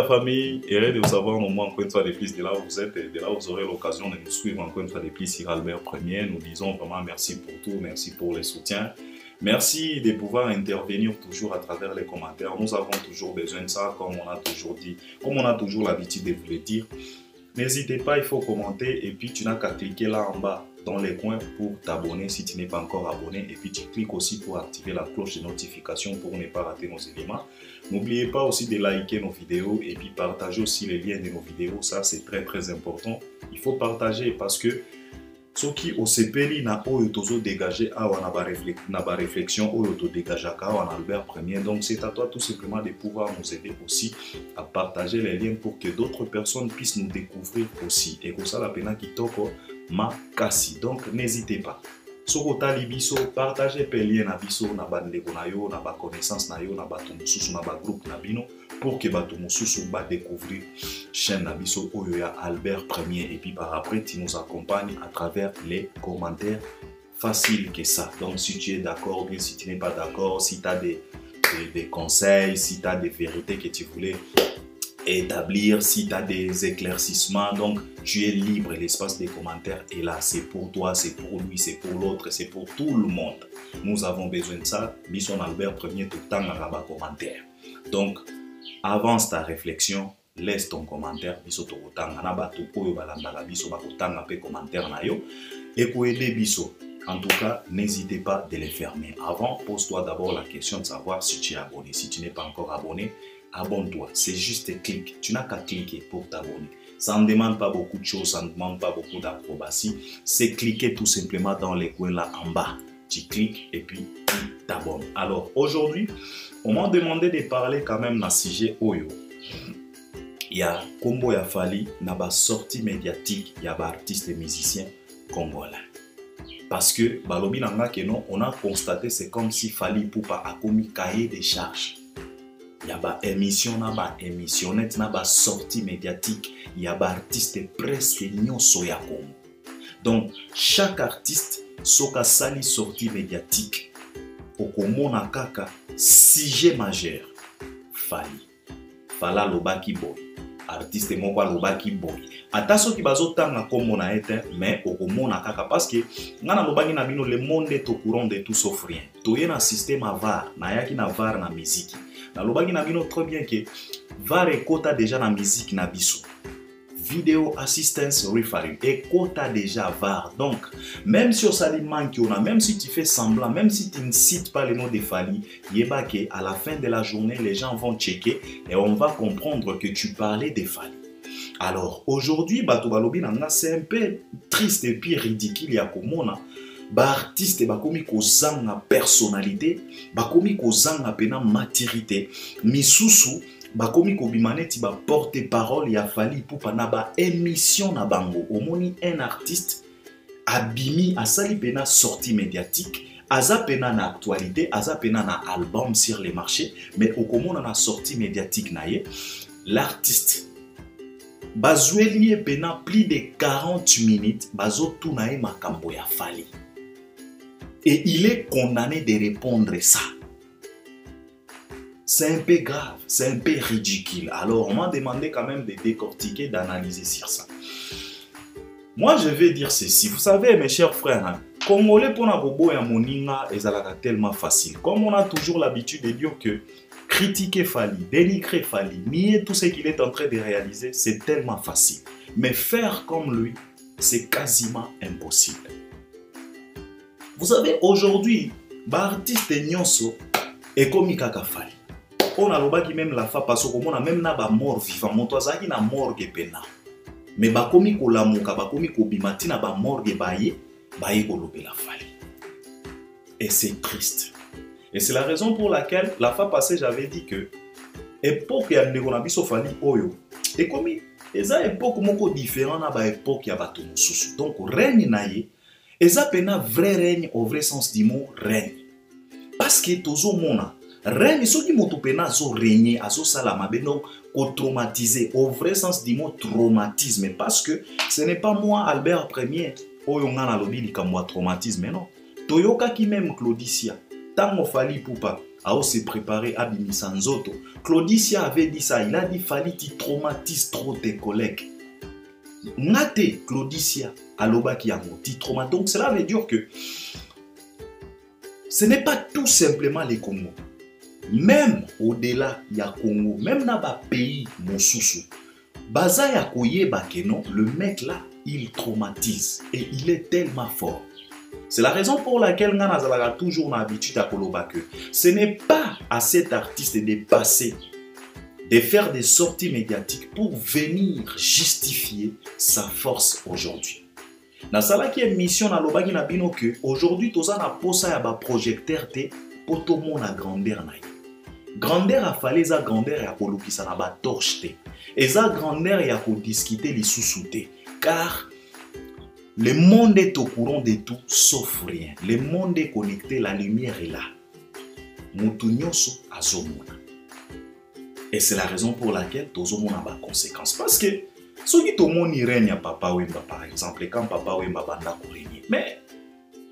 la famille, heureux de vous savoir nombreux encore une fois de plus de là où vous êtes et de là où vous aurez l'occasion de nous suivre encore une fois de plus sur Albert Premier. Nous disons vraiment merci pour tout, merci pour les soutiens. Merci de pouvoir intervenir toujours à travers les commentaires. Nous avons toujours besoin de ça, comme on a toujours dit, comme on a toujours l'habitude de vous le dire. N'hésitez pas, il faut commenter et puis tu n'as qu'à cliquer là en bas dans les coins pour t'abonner si tu n'es pas encore abonné. Et puis tu cliques aussi pour activer la cloche de notification pour ne pas rater nos éléments. N'oubliez pas aussi de liker nos vidéos et puis partager aussi les liens de nos vidéos. Ça c'est très important. Il faut partager parce que soki osepeli na oyo tozo dégager awa na ba réflexion oyo to dégagaka awa na Albert Premier. Donc c'est à toi tout simplement de pouvoir nous aider aussi à partager les liens pour que d'autres personnes puissent nous découvrir aussi. Et que ça la pena kitoko makasi. Donc n'hésitez pas. Soko tali biso partager pe lien na biso na bandeko na yo na ba connaissance na yo na bato mususu na ba groupe na bino pour que bato mususu ba découvrir chaîne na biso oyo ya Albert Premier et puis par après tu nous accompagnes à travers les commentaires facile que ça. Donc si tu es d'accord bien si tu n'es pas d'accord, si tu as des conseils, si tu as des vérités que tu voulais établir, si tu as des éclaircissements, donc tu es libre, l'espace des commentaires est là, c'est pour toi, c'est pour lui, c'est pour l'autre, c'est pour tout le monde. Nous avons besoin de ça, Bison Albert Premier tout le temps dans les commentaires. Donc avance ta réflexion, laisse ton commentaire, Biso to kotanga na batu oyo balandaka biso bakotanga pe commentaire na yo et pour aider Biso. En tout cas, n'hésitez pas de les fermer. Avant, pose-toi d'abord la question de savoir si tu es abonné. Si tu n'es pas encore abonné, abonne-toi. C'est juste clic. Tu n'as qu'à cliquer pour t'abonner. Ça ne demande pas beaucoup de choses, ça ne demande pas beaucoup d'acrobatie. C'est cliquer tout simplement dans les coins là en bas. Tu cliques et puis tu t'abonnes. Alors aujourd'hui, on m'a demandé de parler quand même d'un sujet Oyo. Il y a Kombo ya Fally, na ba sortie médiatique, il y a ba artistes et musiciens congolais. Parce que balobi nanga que non, on a constaté c'est comme si Fally Ipupa a commis cahier des charges. Il y a ba émission na ba émissionnette na ba sortie médiatique, il y a ba artiste presque nyonso ya Congo. Donc chaque artiste soka sali sortie médiatique okomona kaka sujet majeur Fally. Fala lobaki boy. Artiste moko lobaki boy. Ata soki bazotanga kombo na ete mais okomona kaka parce que ngana lobaki na bino le monde est au courant de tout sauf rien. Toye na système à VAR, na yaki na VAR na musique. Na lobaki na bino très bien que VAR ekota déjà na musique na biso. Video assistance referee ekota déjà VAR. Donc même si on sali manque on a, même si tu fais semblant, même si tu ne cites pas le nom de Fally, yeba que à la fin de la journée les gens vont checker et on va comprendre que tu parlais de Fally. Alors aujourd'hui, Bato Balobi Nanga, c'est un peu triste et puis ridicule ya komona. Ba artiste bakomi kozanga personnalité, bakomi kozanga pena maturité, misusu bakomi kobimaneti ba porte-parole ya Fally Ipupa na ba émission na bango. Omoni un artiste abimi asali pena sortie médiatique, aza pena na actualité, aza pena na album sur les marchés, mais okomona na sortie médiatique na ye, l'artiste Bazoueli pena plus de 40 minutes, bazo tunae makambo ya Fally. Et il est condamné de répondre ça. C'est un peu grave, c'est un peu ridicule. Alors on m'a demandé quand même de décortiquer, d'analyser sur ça. Moi je vais dire ceci, vous savez mes chers frères, hein, Congolais pour na bobo ya moninga ezalaka tellement facile. Comme on a toujours l'habitude de dire que critiquer Fally, dénigrer Fally, nier tout ce qu'il est en train de réaliser, c'est tellement facile. Mais faire comme lui, c'est quasiment impossible. Vous savez, aujourd'hui, l'artiste Nyonso est comme Kaka Fally. On a l'obaki même la fa parce qu'on a même na ba mort vivant. Mon toazaki na morgue pena. Mais ba komi ko lamuka, ba komi ko bimati na ba morgue baye ko lobe la Fally. Et c'est triste. Et c'est la raison pour laquelle, la fois passée, j'avais dit que l'époque ya Ndegonabiso Fally Oyo, et comme eza époque moko différent na ba époque ya bato mususu. Donc règne na ye, eza pena vrai règne au vrai sens du mot règne. Parce que tozo mona règne soki moto pena zo régner azo sala mabe donc ko traumatiser au vrai sens du mot traumatisme parce que ce n'est pas moi Albert Premier oyo ngana lobi likamwa traumatisme non. Toyoka ki même Claudicia tango Fally Ipupa à se préparer à Bimisanzoto. Claudicia avait dit ça, il a dit Fali, tu traumatises trop tes collègues. Ngate Claudicia aloba ki yango ti trauma. Donc cela veut dire que ce n'est pas tout simplement les Congo. Même au-delà ya Congo, même dans les pays mosusu, baza ya koyeba ke non, le mec là, il traumatise et il est tellement fort. C'est la raison pour laquelle Ngana Zalaga toujours l'habitude à koloba que ce n'est pas à cet artiste de passer, de faire des sorties médiatiques pour venir justifier sa force aujourd'hui. Na sala qui est mission na lobaki na bino que aujourd'hui toza na posa ya ba projecteur te pour tout monde na grandeur na. Grandeur a fallu za grandeur ya kolukisa na ba torche te. Et za grandeur ya ko discuter li sous-souté car le monde est au courant de tout sauf rien. Le monde est connecté, la lumière est là. Mutu nyonso azomona. Et c'est la raison pour laquelle tozomona ba conséquences. Parce que ceux qui tomoni règne Papa Wemba par exemple, quand Papa Wemba banda ko régner. Mais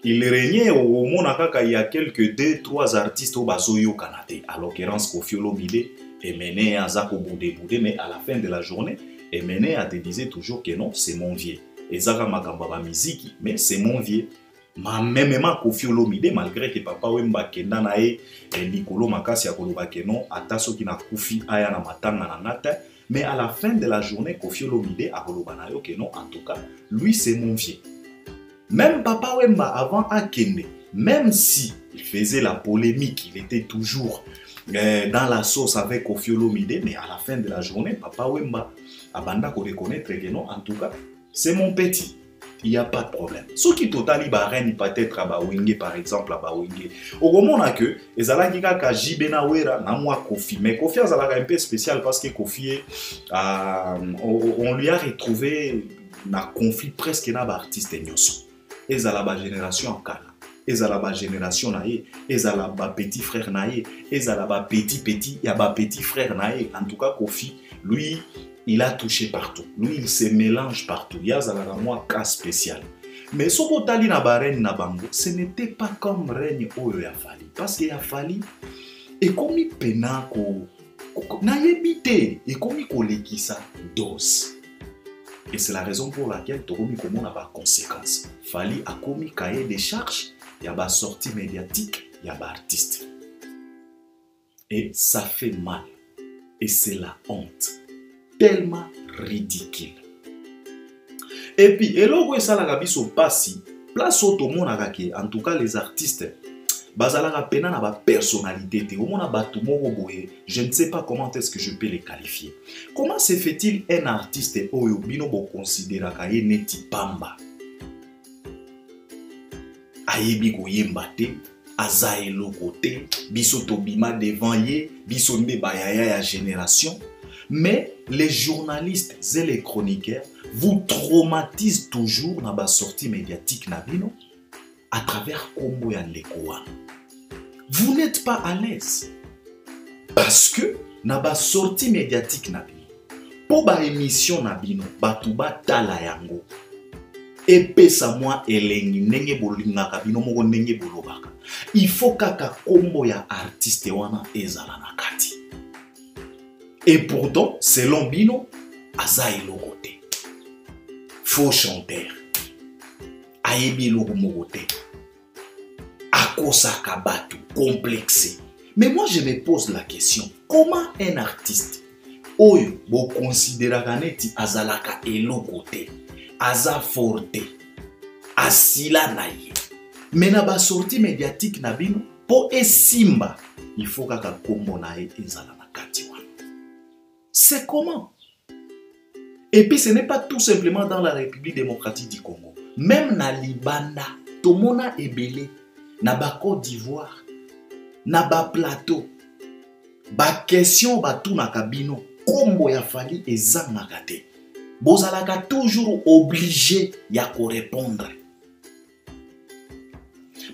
il régnait au Monakaka, il y a quelques 2-3 artistes au Bazoyo Kanate. À l'occurrence Koffi Olomide et mené à Zako Boudé, mais à la fin de la journée, et mené à te disait toujours que non, c'est mon vieux. Et Zaka Makamba musique, mais c'est mon vieux. Même Koffi Olomide, malgré que Papa Wemba Kenda nae et Nikolo Makasi a koloba que non, ataso ki na Koufi aya na matanga na ngata. Mais à la fin de la journée, Koffi Olomide a koloba na yo que non, en tout cas, lui c'est mon vieux. Même Papa Wemba avant Akende, même si il faisait la polémique, il était toujours dans la sauce avec Koffi Olomide, mais à la fin de la journée, Papa Wemba a banda ko reconnaître que non, en tout cas, c'est mon petit. Il n'y a pas de problème. Ce qui totali barène peut-être à Bawinge par exemple à Bawinge. Au moment où que ezalaki kaka Jibena Wera na moi Koffi, mais Koffi azalaka un peu spécial parce que Koffi on lui a retrouvé un conflit presque na ba artiste nyonso. Ezalaba génération en Kana. Ezalaba génération naie, ezalaba petit frère naie, ezalaba petit, y a ba petit frère naie. En tout cas Koffi, lui il a touché partout. Lui, il se mélange partout. Il y a un cas spécial. Mais ce que na barène na bango, ce n'était pas comme règne Oyo ya Fali. Parce qu'il y a Fali, et comme il pena ko na yebite, et comme il koleki sa dose. Et c'est la raison pour laquelle Toromi Komo n'a pas conséquence. Fali a commis cahier des charges, il y a pas sortie médiatique, il y a pas artiste. Et ça fait mal. Et c'est la honte. Tellement ridicule. Et puis, eloko esalaka biso pasi, place au tomonaka en tout cas les artistes, bazalaka pena na ba personnalité te, omona batu moko boye, je ne sais pas comment est-ce que je peux les qualifier. Comment se fait-il un artiste oyo bino bo considéraka ye neti pamba? Ayebi koyemba te, aza eloko te, biso tobima devant ye, biso nde bayaya ya génération. Mais les journalistes et les chroniqueurs vous traumatisent toujours dans la sortie médiatique nabino à travers Kombo ya Lekoa. Vous n'êtes pas à l'aise parce que dans la sortie médiatique nabino, pour la émission nabino, batuba tala yango. Epesa moi elengi nenge bolinga kabino moko nenge bolobaka. Il faut kaka Kombo ya artiste wana ezala na kati. Et pourtant, selon Bino, aza eloko te. Faux chanteur. Ayebi eloko moko te. Akosa kabatu, complexé. Mais moi, je me pose la question. Comment un artiste, oyo, bo considéraka neti azalaka eloko te, aza forte, asila na ye. Mais na ba sortie médiatique na Bino, po esimba, il faut kaka kombo na ye ezala na kati wana. C'est comment? Et puis ce n'est pas tout simplement dans la République démocratique du Congo. Même na Libanda, tomona ebele, na ba Côte d'Ivoire, na ba plateau, ba question ba tout na kabino, kombo ya Fali ezangaka te. Bozalaka toujours obligé ya ko répondre.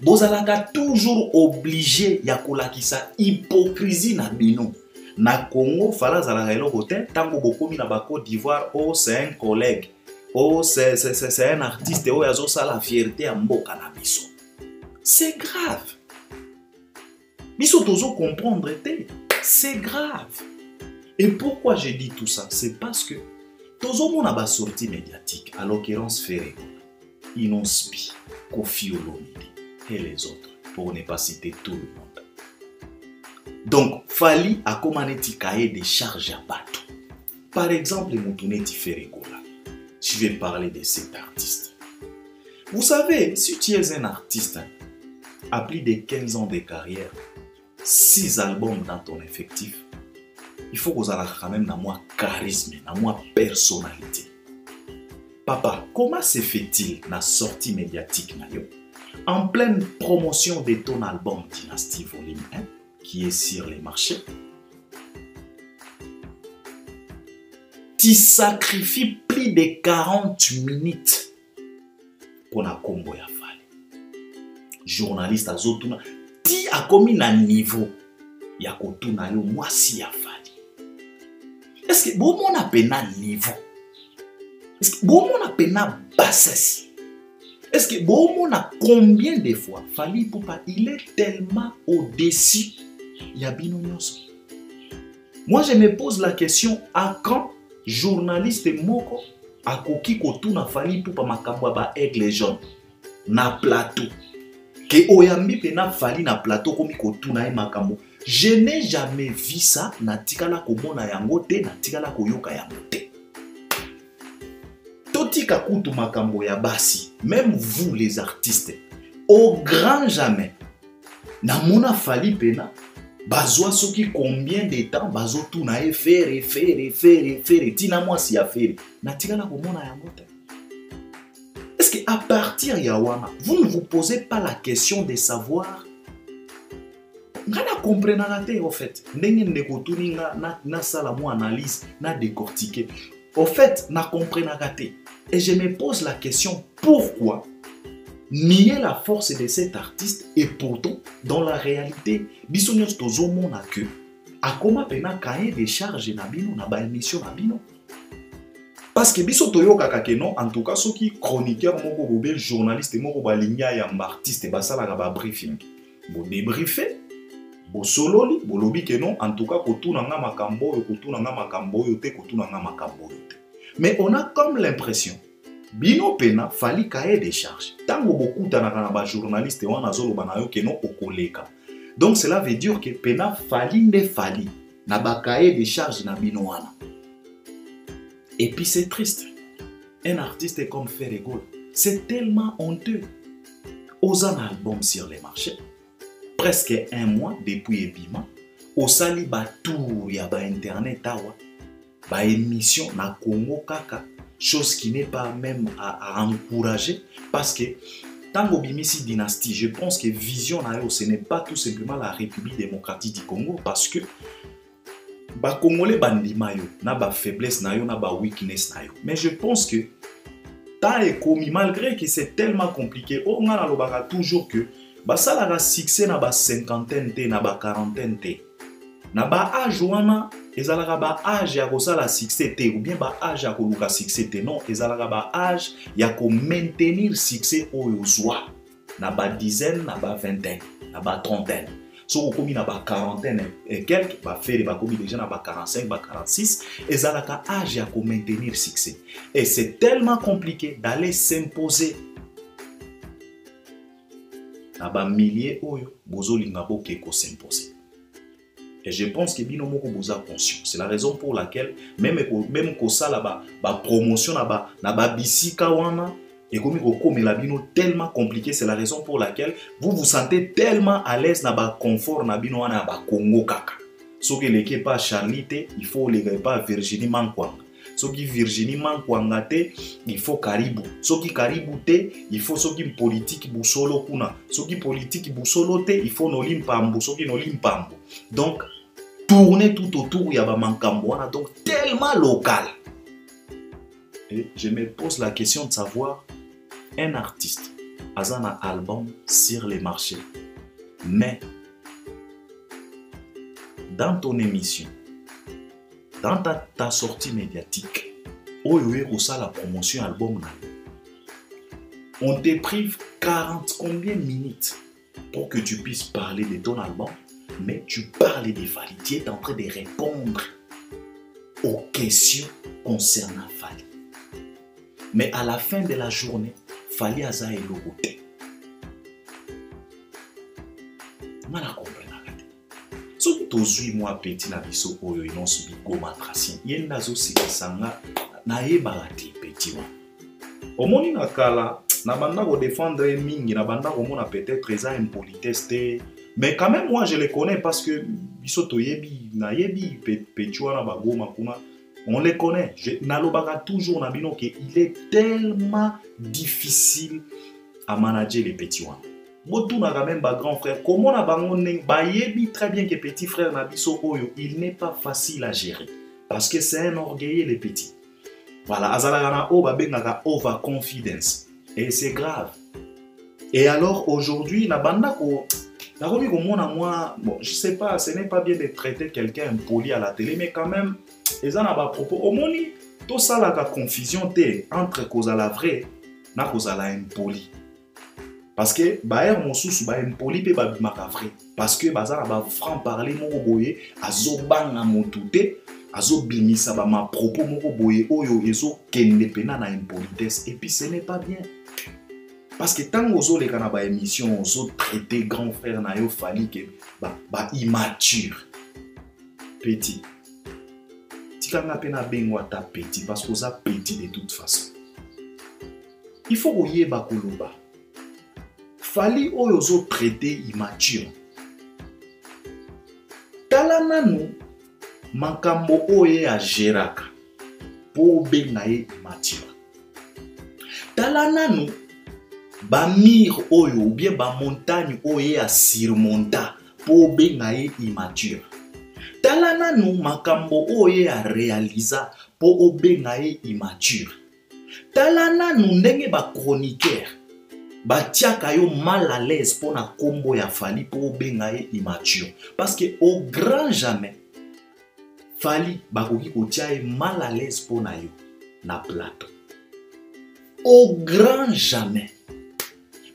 Bozalaka toujours obligé ya kolakisa hypocrisie na bino. Na Congo, fala zala eloko te, tango bokomi na ba Côte d'Ivoire, oh c'est un collègue, oh c'est un artiste, oh yazo sa la fierté à mboka na biso. C'est grave. Biso tozo comprendre, c'est grave. Et pourquoi j'ai dit tout ça? C'est parce que tozo mon a sortie médiatique, à l'occurrence Ferrego, Inospi, Kofi Olomide et les autres, pour ne pas citer tout le monde. Donc, Fali a commandé cahier des charges à bateau. Par exemple, Moutouneti Ferrego là. Je vais parler de cet artiste. Vous savez, si tu es un artiste à plus de 15 ans de carrière, 6 albums dans ton effectif, il faut que vous ayez quand même dans moi charisme, dans moi personnalité. Papa, comment se fait-il la sortie médiatique en pleine promotion de ton album Dynastie Volume 1 qui est sur les marchés? Tu sacrifies plus de 40 minutes pour la combo ya Fali. Journaliste azotuna, ti a commis un niveau ya kotuna yo mwasi ya Fali. Est-ce que bon mon appelle un niveau? Est-ce que bon mon appelle un bassesse? Est-ce que bon mon a combien de fois Fali Ipupa il est tellement au-dessus ya bino nyonso? Moi je me pose la question, à quand journaliste moko akoki kotuna Fali Ipupa makambo ba aigle jaune na plateau ke oyambi pe na Fali na plateau komi kotuna e makambo? Je n'ai jamais vu ça, na tikala komona yango te, na tikala koyoka yango te. Totika kutu makambo ya basi, même vous les artistes, au grand jamais, na mona Fali pena, bazwa soki combien de temps bazo tuna e faire, tina moi si a faire, na tikala komona yango te. Est-ce que à partir ya wana, vous ne vous posez pas la question de savoir ngana comprendre te au fait ndenge ndeko tuni na sala mo analyse na décortiquer au fait na comprendre te et je me pose la question pourquoi nier la force de cet artiste et pourtant dans la réalité biso nyonso tozomona que akoma pena cahier des charges na bino na ba émission na bino parce que biso toyokaka ke non en tout cas soki chroniqueur moko bobe journaliste moko balinga ya artiste basala ba briefing bo débriefer bosololi bolobi ke non en tout cas kotuna nga makambo yo kotuna nga makambo yo te kotuna nga makambo yo te. Mais on a comme l'impression bino pena Fali cahier des charges tango bokuta na ba journaliste wana zoloba na yo ke non okoleka. Donc cela veut dire que pena Fali nde Fali na ba cahier des charges na bino wana. Et puis c'est triste. Un artiste comme Ferrego, c'est tellement honteux. Aux un album sur les marchés. Presque un mois depuis Ebima, au sali ba tour ya ba internet awa, ba émission na Congo kaka, chose qui n'est pas même à encourager parce que tango bimisi dynastie, je pense que vision na yo ce n'est pas tout simplement la République démocratique du Congo parce que ba Congolais bandima yo na ba faiblesse na yo na ba weakness na yo. Mais je pense que ta est commis malgré que c'est tellement compliqué, on a lobaka toujours que basala ga succès na ba cinquantaine te na ba quarantaine te na ba âge wana ezalaka ba âge ya kosala succès te ou bien ba âge ya koluka succès te non ezalaka ba âge ya ko maintenir succès oyo zwa na ba dizaine na ba vingtaine na ba trentaine so komi na ba quarantaine et quelques ba faire ba komi déjà na ba 45 ba 46 ezalaka âge ya ko maintenir succès et c'est tellement compliqué d'aller s'imposer na ba milliers oyo bozolinga bokeko s'imposer. Et je pense que bino moko boza conscient. C'est la raison pour laquelle même ko sala ba promotion na ba bisika wana et comme ko la bino tellement compliqué, c'est la raison pour laquelle vous vous sentez tellement à l'aise na ba confort na bino wana ba Congo kaka. So que l'équipe pas Charlité, il faut les pas Virginie Mankwanga. Soki Virginie Mankwanga te, il faut Caribou. Soki Caribou te, il faut soki politique busolo kuna. Soki politique busolo te, il faut nolimpambo. Soki nolimpambo. Donc, tourner tout autour, il y a ba mankambo. Donc, tellement local. Et je me pose la question de savoir, un artiste, a un album sur les marchés, mais dans ton émission, dans ta sortie médiatique, où la promotion album, on te prive 40 combien minutes pour que tu puisses parler de ton album. Mais tu parles de Fally, tu es en train de répondre aux questions concernant Fally. Mais à la fin de la journée, Fally aza elogote. Mala comprendre. So tozui moi petit na biso oyo inonso bigoma tracien. Yen nazo sikisanga na yeba te petit wa. Omoni na kala na banda ko défendre mingi na banda ko mona peut-être eza impolitesse te. Mais quand même moi je les connais parce que biso toyebi na yebi petit wa na bagoma kuna. On les connaît. Nalobaka toujours na bino que il est tellement difficile à manager les petits ones. Botou na quand même ba grand frère. Comment na bango ba yebi très bien que petit frère na biso oyo, il n'est pas facile à gérer parce que c'est un orgueilleux les petits. Voilà, azalaka na o ba bengaka over confidence et c'est grave. Et alors aujourd'hui na banda ko na komi ko mona moi, bon, je sais pas, ce n'est pas bien de traiter quelqu'un impoli à la télé mais quand même et à propos, au moni, tout ça la confusion entre cause à la vraie na cause à la impoli. Parce que baer mon sous ba impoli pe ba bimaka vrai. Parce que bazara ba franc parler moko boye azo banga motuté, azo bimisa ba ma propos moko boye oyo ezo kende pena na impolitesse et puis ce n'est pas bien. Parce que tant ozo les kana ba émission ozo traiter grand frère na yo Fally que ba immature. Petit. Quand on a besoin de petit, parce qu'on a petit de toute façon. Il faut que vous bakuluba. Fally oyozo traité immature. Talana nou makambo oye a geraka po bengaye immature. Talana nou ba mire oyo ou bien ba montagne oye a surmonta po bengaye immature. Talana nou makambo oye a réalisa po obengaye immature. Talana nou ndenge ba chroniqueur ba tiaka yo mal à l'aise pour na kombo ya Fally po obengaye immature. Parce que au grand jamais Fally bakoki kotia mal à l'aise pour na yo na plateau. Au grand jamais.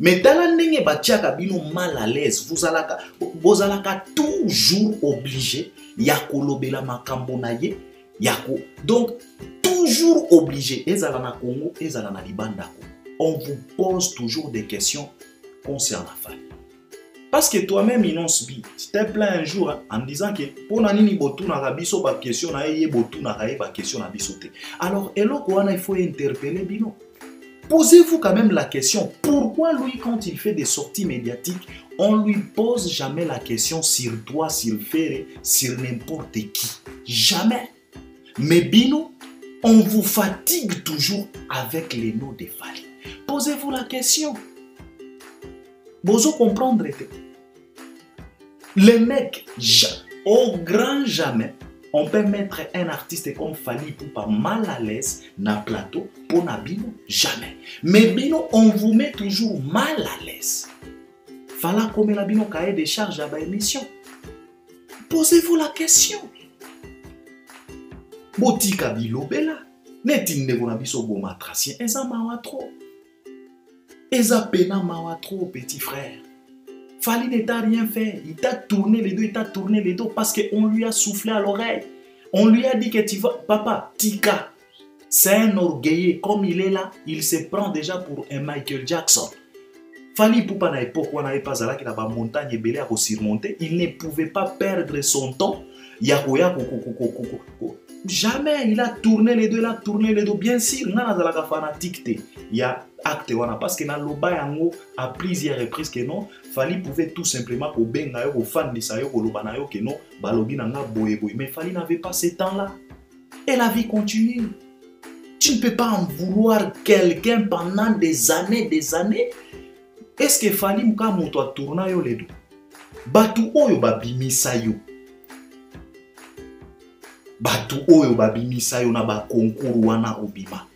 Mais tala ndenge ba tiaka bino mal à l'aise, vous alaka toujours obligé ya kolobela makambo na ye yako. Donc toujours obligé ezala na Congo, ezala na libanda ko. On vous pose toujours des questions concernant Fally. Parce que toi-même Inonsbi, tu t'es plaint un jour en disant que pour nani botu na rabiso ba question na ye botu na ba question na bisote. Alors eloko wana il faut interpeller bino. Posez-vous quand même la question, pourquoi lui, quand il fait des sorties médiatiques, on ne lui pose jamais la question sur toi, sur Ferré, sur n'importe qui. Jamais. Mais Bino, on vous fatigue toujours avec les noms de Fally. Posez-vous la question. Bozo comprendre. Les mecs, au grand jamais, on peut mettre un artiste comme Fally pour pas mal à l'aise na plateau pour na Bino, jamais. Mais Bino, on vous met toujours mal à l'aise. Fala comme la Bino cahier des charges à la émission. Posez-vous la question. Botika bilo bela. Netinde bona biso goma tracien. Eza mawa trop. Eza pena mawa trop, petit frère. Fally ne t'a rien fait. Il t'a tourné les dos, parce qu'on lui a soufflé à l'oreille. On lui a dit que tu vas, papa, Tika. C'est un orgueilleux. Comme il est là, il se prend déjà pour un Michael Jackson. Fally pour pas époque où on n'avait pas là qu'il a pas montagne belé à surmonter, il ne pouvait pas perdre son temps. Jamais il a tourné les deux, bien sûr, il a fanatique. Il y a acte parce que dans le bas à plusieurs reprises que non, Fally pouvait tout simplement au benga au fan de sayo au lobanayo que non, balobi nanga boye boye, mais Fally n'avait pas ce temps-là. Et la vie continue. Tu ne peux pas en vouloir quelqu'un pendant des années. Est-ce que Fally muka moto a tourna yo les deux? Batu oyo babimisa yo. Batu oyo babimisa yo na ba concours wana obima.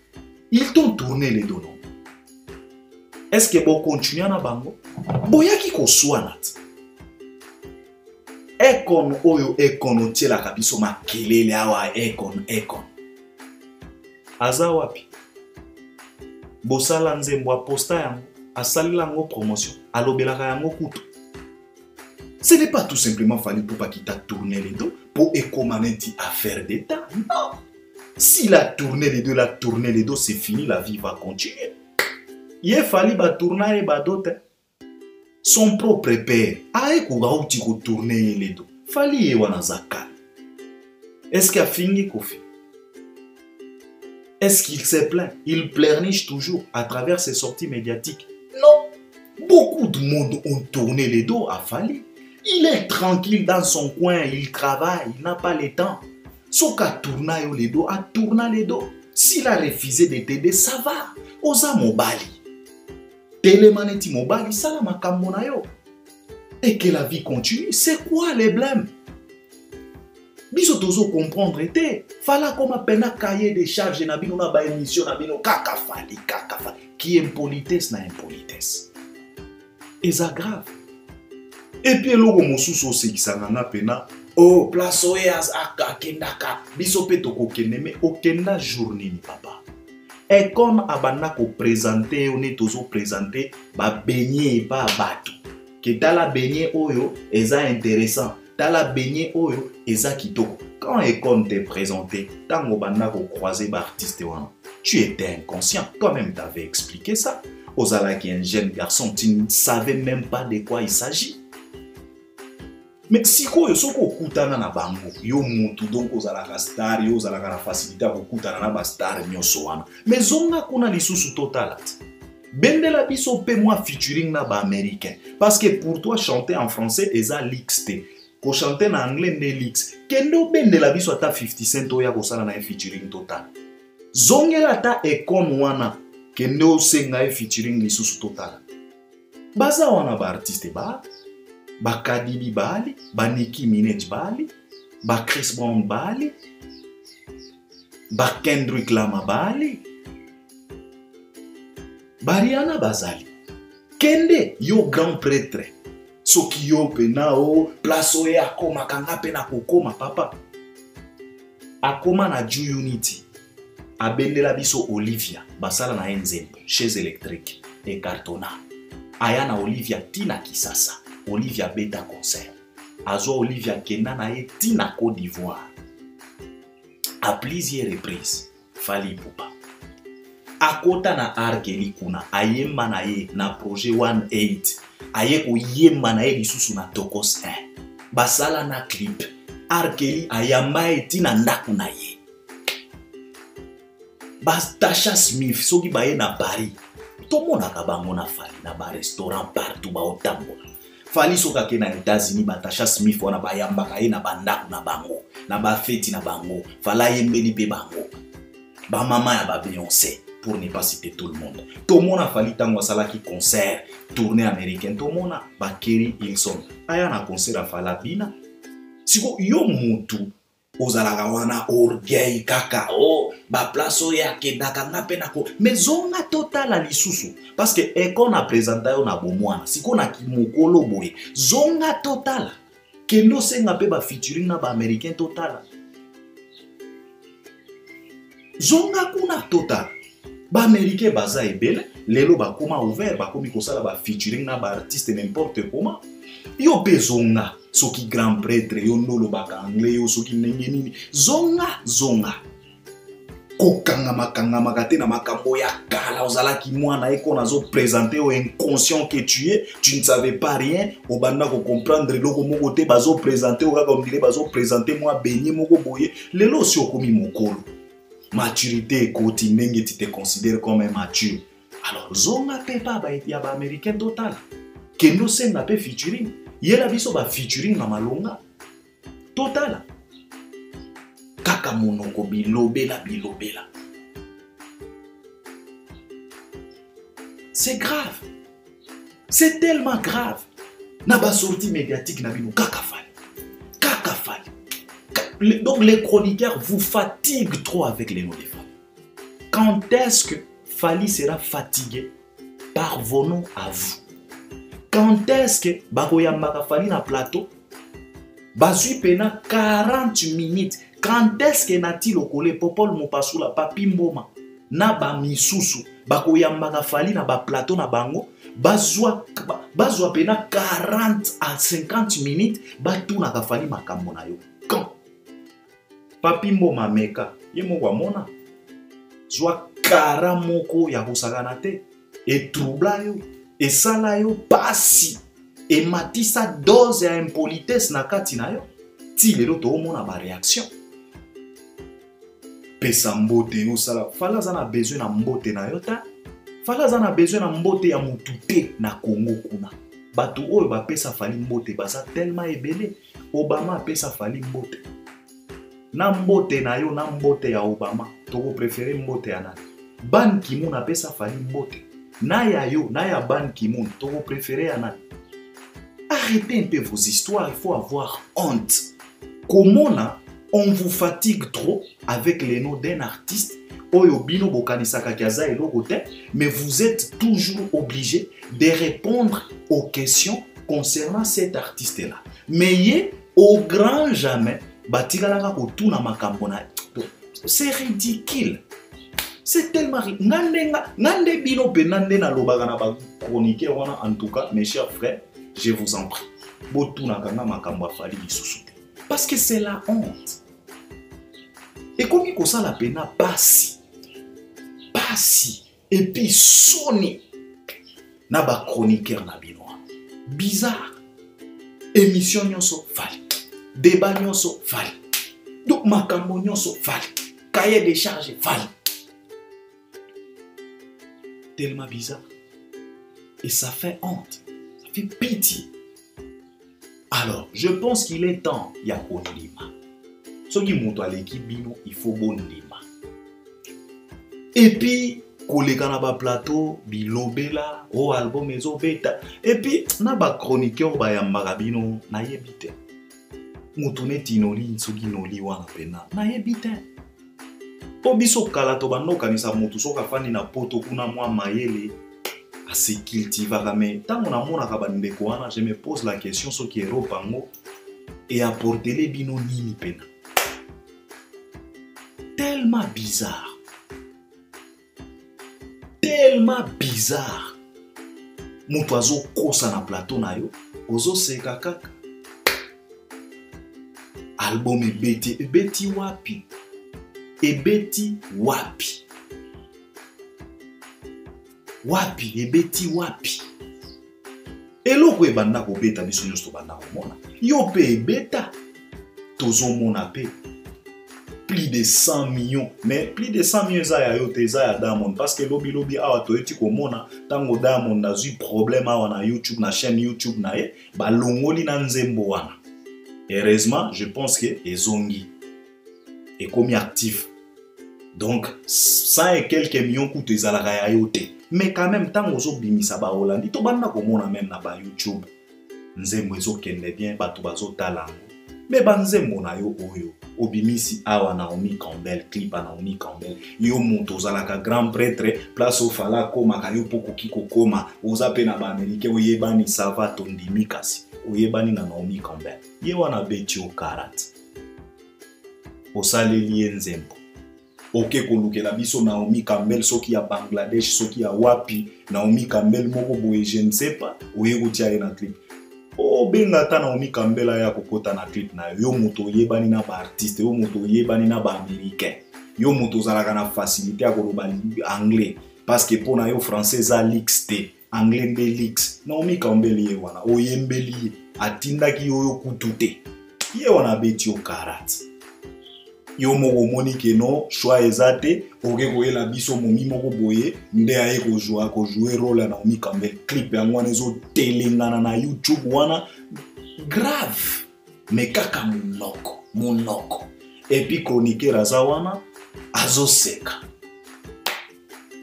Ils t'ont tourné les deux, non? Est-ce que vous continuez na bango? Boyaki ko swanat. Ekon oyo ekon otela kabiso makelele awa ekon. Aza wapi? Bosala nzembo aposta yango, asalila yango promotion, alobelaka yango kutu. Ce n'est pas tout simplement fallu pour pas qu'il t'a tourné les dos pour écomaner affaire d'État. Non. S'il a tourné les dos, c'est fini, la vie va continuer. Il a fallu tourner d'autres. Son propre père, il tourner les dos. Fali Ewanazaka. Est-ce qu'il a fini Kofi? Est-ce qu'il s'est plaint? Il pleurniche toujours à travers ses sorties médiatiques. Non. Beaucoup de monde ont tourné les dos à Fali. Il est tranquille dans son coin, il travaille, il n'a pas le temps. Sauf qu'à tourner les dos, à tourner les dos. S'il a refusé de t'aider, ça va. Osa mobali. Télémaneti mobali, ça la makamonayo. Et que la vie continue, c'est quoi les blèmes? Biso tozo comprendre était. Fala comme pena cahier de charges na bino na ba émission na bino kaka fali. Qui impolitesse na impolitesse. Et ça grave. Et puis logo mosusu osekisanga pena oh place oyas akakendaka biso pe tokokende mais okenda journée ni papa. Et comme abana ko présenter on est toujours présenter ba beignet pas bateau. Que tala beignet oyo eza intéressant. Tala beignet oyo eza kitoko. Quand Econ t'est présenté, tango bana ko croiser ba artiste wana. Tu étais inconscient, toi-même t'avais expliqué ça. Ozala qui est un jeune garçon, tu ne savais même pas de quoi il s'agit. Mais si ko yo soko kutana na bango yo mutu donc ozala star yo ozala na facilité ko kutana na ba star nyoso wana mais zonga kuna lisusu total bendela biso pe moi featuring na ba américain parce que pour toi chanter en français eza lixte ko chanter en anglais ne lix kendo bendela biso ata 50 cent oya ko sala na featuring total zongela ta Econ wana kendo senga featuring lisusu total baza wana ba artiste ba Kadibi Bali, ba Nicki Minaj Bali, ba Chris Brown Bali, ba Kendrick Lamar Bali, ba Rihanna Bazali. Kende yo grand prêtre. Soki yo pena o place oye akoma kanga pena kokoma papa. Akoma na Ju Unity. Abendela biso Olivia, basala na enzembo, chaise électrique et cartona. Ayana Olivia Tina Kisasa. Olivia Beta concert. Azo Olivia Kenana et Tina Côte d'Ivoire. À plusieurs reprises, Fali Poupa. Akota na Arkeli kuna ayemba na ye na projet 18. Aye ko yemba na ye lisusu na Tokos 1. Basala na clip. Arkeli ayamba e Tina ndaku na ye. Tasha Smith soki baye na Paris. Tomona kabango na Fali na ba restaurant partout ba otambola. Fali soka ke na États-Unis ba Tasha Smith wana ba yamba kaye na bandaku na bango na ba feti na bango fala yembeli pe bango ba mama ya ba Beyoncé pour ne pas citer tout le monde. Tout le monde a fallu tango sala ki concert tournée américaine tout le monde ba Kerry Hilson aya na concert a fala bina siko yo mutu ozalaka wana orgueil kaka oh ba place oya kendaka ngape nako mais zonga total a lisusu parce que Econ a présenté on a bomwana siko na kimokolo boye zonga total kendo senga pe ba featuring na ba américain total zonga kuna total ba américain baza ebele lelo ba koma ouvert ba komi kosala ba featuring na ba artiste n'importe comment yo bezonga soki grand prêtre yo ndolo baka anglais yo soki ndenge nini zonga kokanga makate na makambo ya kala ozala ki mwana eko nazo présenter au inconscient que tu ne savais pas rien obanda ko comprendre loko moko te bazo présenter o comme dire bazo présenter moi beignet moko boye lelo si okomi mokolo maturité koti ndenge tu te considères comme un mature alors zonga pe pa ba ya ba américain total kendo senga pe featuring yela biso ba featuring na malonga total kaka monoko bilobela c'est grave c'est tellement grave na ba sortie médiatique na bino kaka fali donc les chroniqueurs vous fatiguent trop avec les noms des femmes. Quand est-ce que Fali sera fatigué? Parvenons à vous. Quand est-ce que Bakoyambaka Fali na plateau bazui pena 40 minutes. Quand est-ce que Nati Lokole Popol Mopasula Papi Mboma na ba misusu Bakoyambaka Fali na ba plateau na bango bazwa pena 40 à 50 minutes batuna kafali makambo na yo. Quand papi mboma meka ye moko amona zwa kara moko ya kosakana te etroubla yo esala yo pasi ematisa dose ya impolitesse na kati na yo ti lelo toomona bareaction. Pesa mbote yo sala fala za na besoin na mbote na yo ta fala za na besoin na mbote ya mutu te na Congo kuna. Bato oyo bapesa fali mbote baza tellement ebele. Obama apesa fali mbote na mbote na yo na mbote ya Obama toko préféré mbote ya nani? Ban Ki-moon apesa fali mbote na ya yo na ya Ban Ki-moon toko préféré ya nani? Arrêtez un peu vos histoires, il faut avoir honte. Comment on vous fatigue trop avec les noms d'un artiste oyo bino bokanisaka kiaza eloko te, mais vous êtes toujours obligé de répondre aux questions concernant cet artiste-là. Mais yé, au grand jamais, batigalaka kotuna makambo na. C'est ridicule. C'est tellement ridicule. Ngande bino penande na lobaka na ba chroniqueur wana, en tout cas, mes chers frères, je vous en prie. Botuna kanga makambo afali lisusu te. Parce que c'est la honte. Et comme il ça la pena passi. Et puis sonné. Na ba chroniqueur na binoa. Bizarre. Émission nyonso fali. Débat nyonso fali. Donc makambo nyonso fali. Cahier de charge fali. Tellement bizarre. Et ça fait honte. Ça fait pitié. Alors, je pense qu'il est temps ya konima. Ce qui monte à l'équipe bino, il faut bon lima. Et puis, koleka na ba plateau, bilobela, o album ezo beta. Et puis, na ba chroniqueur ba yambaka bino na yebite. Mutune tinoli nsugi noli wana pena na yebite. Po biso kala to banoka ni sa mutu soka fani na poto kuna mwa mayele. Se cultivera, mais tant on a mon akabandekwana, je me pose la question ce qui est ropango et apporter les bino nini pena. Tellement bizarre. Tellement bizarre. Mutu azo kosa na plateau na yo, ozo seka kaka. Album ebeti wapi. Ebeti wapi. Wapi, ebeti wapi. Eloko ebanda ko beta biso nyonso banda ko mona. Yo pe ebeta. Tozo mona pe. Plus de 100 millions. Mais plus de 100 millions za ya yo te za ya Diamond. Parce que lobi awa toyeti ko mona. Tango Diamond na zui problème awa na YouTube, na chaîne YouTube na ye. Ba longoli na nzembo wana. Heureusement, je pense que ezongi. Et comme actif. Donc, 100 et quelques millions coûtent les alagaya yote. Mais quand même, tant que bimisa ba Hollande, to banda komona même na ba YouTube. Nzembo ezo kende bien, batu bazo talango. Mais banzembo na yo oyo. Obimisi awa Naomi Campbell, clip à Naomi Campbell. Yo monto zalaka grand prêtre, place au fala koma kayo poko kiko koma. Oza pe na ba Amerike oyebani sava tondimi kasi. Oyebani na Naomi Campbell. Ye wana beti o karat. Osaleli nzembo. Ok kolukela biso Naomi Campbell soki ya Bangladesh soki ya wapi Naomi Campbell moko boye je ne sais pas oye kotia ye na clip. O benga ta Naomi Campbell ya kokota na clip na yo moto yebani na ba artiste yo moto yebani na ba américain yo moto zalaka na facilité ya koloba anglais parce que pona yo français za lix te anglais nde lix. Naomi Campbell ye wana oyembeli atindaki yo kutute ye wana beti o karat. Yo moko monike no choix ezate oke koyela biso momi moko boye nde aye ko jouer rôle na Naomi Campbell clip yango wana ezo telengana na YouTube wana grave mais kaka monoko et puis chroniqueur aza wana azo seka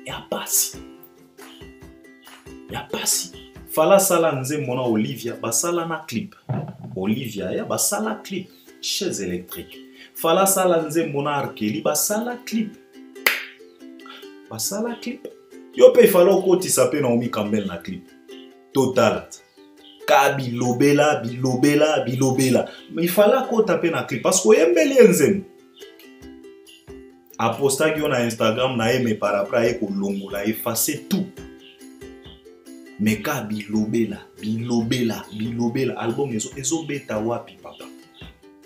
ya pasi fala sala nzembo na Olivia basala na clip Olivia ya basala clip chaise électrique. Fala sala nzembo na Arkeli basala clip. Yo pe fala okotisa pe Naomi Campbell na clip. Total. Ka bilobela. Mais fala kota pe na clip parce que oyembeli nzembo. Apostaki yo na Instagram na ye me par après ko longola effacer tout. Meka bilobela, bilobela, bilobela. Album ezo beta wapi papa.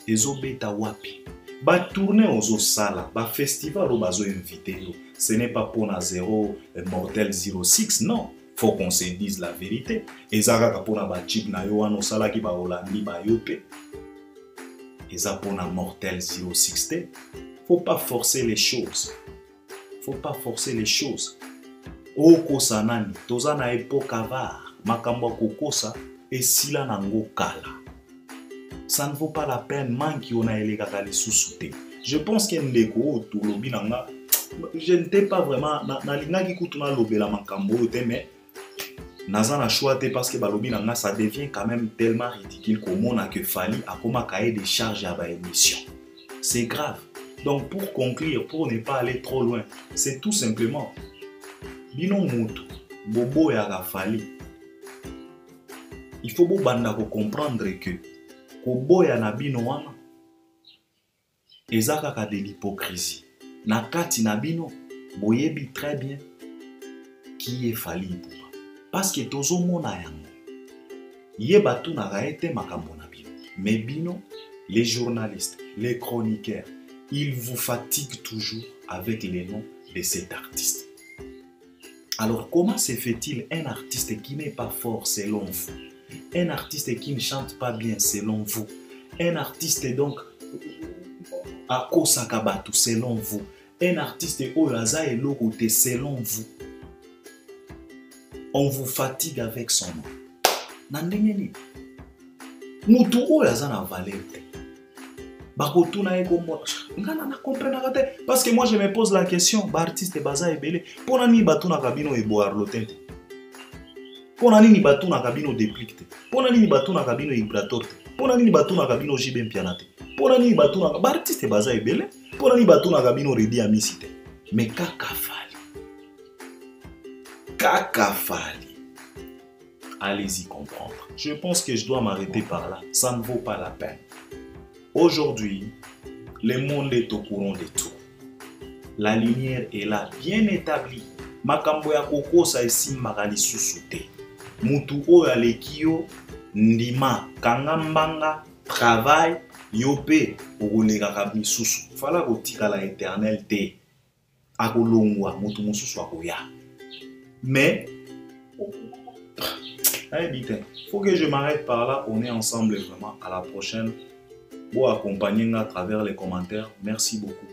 Ezo beta wapi. Ba tourner ozo sala, ba festival o bazo invité. Ce n'est pas pour na 0 Mortel 06, non. Faut qu'on se dise la vérité. Ezaka kapona ba chip na yo wano sala ki ba Holandi ba yope. Eza pona Mortel 06 te. Faut pas forcer les choses. Faut pas forcer les choses. Okosa nani, toza na époque avare, makambo kokosa et sila nango kala. Ça ne vaut pas la peine, manki ona elegaka lisusu te. Je pense que ndeko to lobi nanga, je n'étais pas vraiment na lingaki kutuna lobela makambo te, mais naza na choix te parce que balobi nanga ça devient quand même tellement ridicule comme a que Fally a comme cahier des charges à ba émission. C'est grave. Donc pour conclure, pour ne pas aller trop loin, c'est tout simplement bino mutu bobo ya Fally. Il faut banda ko comprendre que koboya na bino wana ezaka ka de l'hypocrisie. Na kati na bino boyebi très bien qui est Fally Ipupa. Parce que tozo mona yango. Yeba tu na gaete makambo na bino. Mais bino, les journalistes, les chroniqueurs, ils vous fatiguent toujours avec les noms de cet artiste. Alors comment se fait-il un artiste qui n'est pas fort selon vous? Un artiste qui ne chante pas bien selon vous? Un artiste donc à Kosakabatu selon vous? Un artiste Oyaza et Logote selon vous? On vous fatigue avec son nom. Nandengeni. Mutu Oyaza na valeur. Parce que moi je me pose la question, artiste baza ebele, pona ni batu na kabino eboar lotente. Pona ni batu na kabino deplicte. Pona ni batu na kabino ibratorte. Pona ni batu na kabino jibem pianate. Pona ni batu na artiste baza ebele, pona ni batu na kabino redi amisite. Mais kaka Fally. Kaka Fally. Allez-y comprendre. Je pense que je dois m'arrêter par là. Ça ne vaut pas la peine. Aujourd'hui, le monde est au courant de tout. La lumière est là, bien établie. Makambo ya kokosa esi magali susute. Mutu oyo alekio ndima kangambanga travail yope okoleka kamisusu. Fala kotika la éternel te. Akolongwa mutu mususu akoya. Mais allez, faut que je m'arrête par là. On est ensemble vraiment. À la prochaine. Pour accompagner à travers les commentaires. Merci beaucoup.